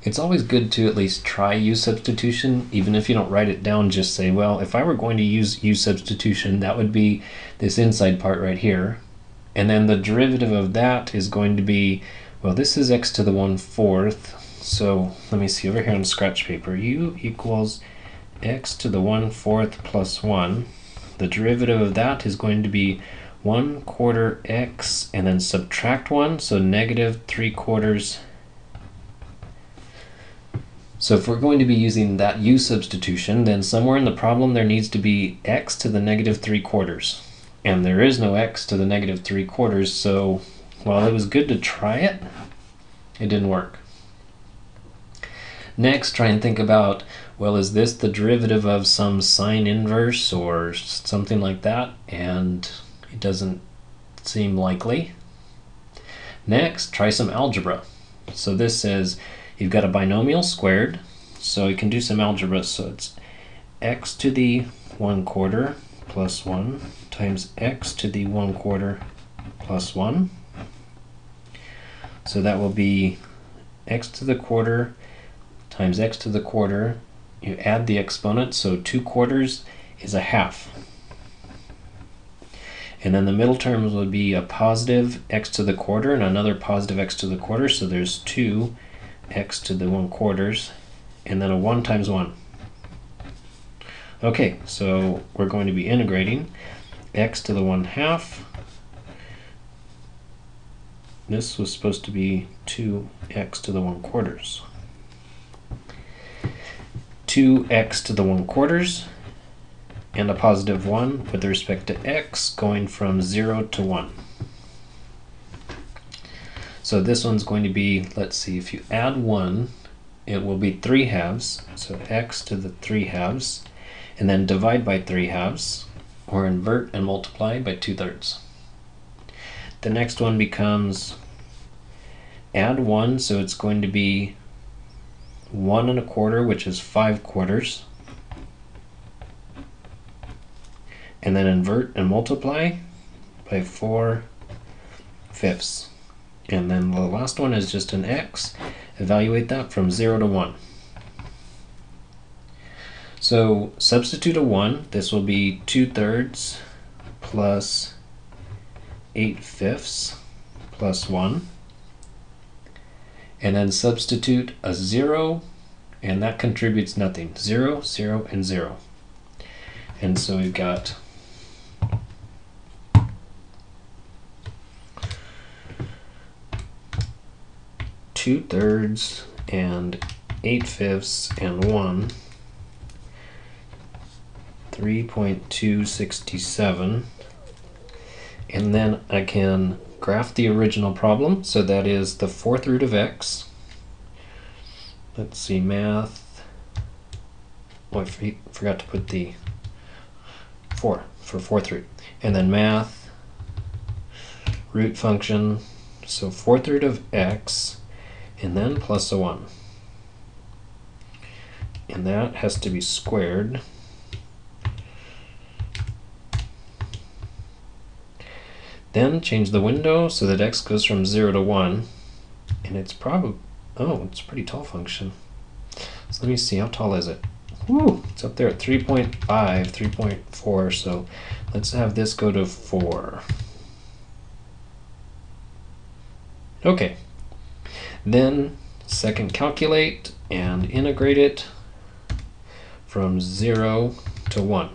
It's always good to at least try u substitution, even if you don't write it down. Just say, well, if I were going to use u substitution, that would be this inside part right here. And then the derivative of that is going to be, well, this is x to the 1/4. So let me see over here on scratch paper. U equals x to the 1/4 plus 1. The derivative of that is going to be 1/4 x and then subtract 1, so -3/4. So if we're going to be using that u substitution, then somewhere in the problem there needs to be x to the -3/4. And there is no x to the -3/4, so while it was good to try it, it didn't work. Next, try and think about, well, is this the derivative of some sine inverse or something like that? And it doesn't seem likely. Next, try some algebra. So this says you've got a binomial squared, so you can do some algebra. So it's x to the 1/4 plus 1 times x to the 1/4 plus 1. So that will be x to the quarter times x to the quarter. You add the exponent, so 2/4 is a half. And then the middle terms would be a positive x to the quarter and another positive x to the quarter, so there's 2x to the 1/4, and then a 1 times 1. Okay, so we're going to be integrating x to the 1/2. This was supposed to be 2x to the 1/4. 2x to the 1/4 and a positive 1 with respect to x, going from 0 to 1. So this one's going to be, let's see, if you add 1, it will be 3/2, so x to the 3/2, and then divide by 3/2, or invert and multiply by 2/3. The next one becomes add 1, so it's going to be 1 1/4, which is 5/4, and then invert and multiply by 4/5. And then the last one is just an x. Evaluate that from 0 to 1. So substitute a 1. This will be 2/3 plus 8/5 plus 1. And then substitute a 0, and that contributes nothing. 0, 0, and 0. And so we've got 2/3 and 8/5 and 1, 3.267. And then I can graph the original problem, so that is the 4th root of x. Let's see, math. Oh, I forgot to put the 4 for 4th root. And then math, root function, so 4th root of x, and then plus a 1. And that has to be squared. Then change the window so that x goes from 0 to 1. And it's probably, oh, it's a pretty tall function. So let me see, how tall is it? Woo, it's up there at 3.5, 3.4, so let's have this go to 4. Okay, then second calculate and integrate it from 0 to 1.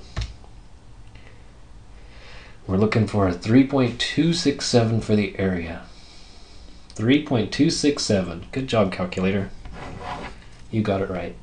We're looking for a 3.267 for the area. 3.267. Good job, calculator. You got it right.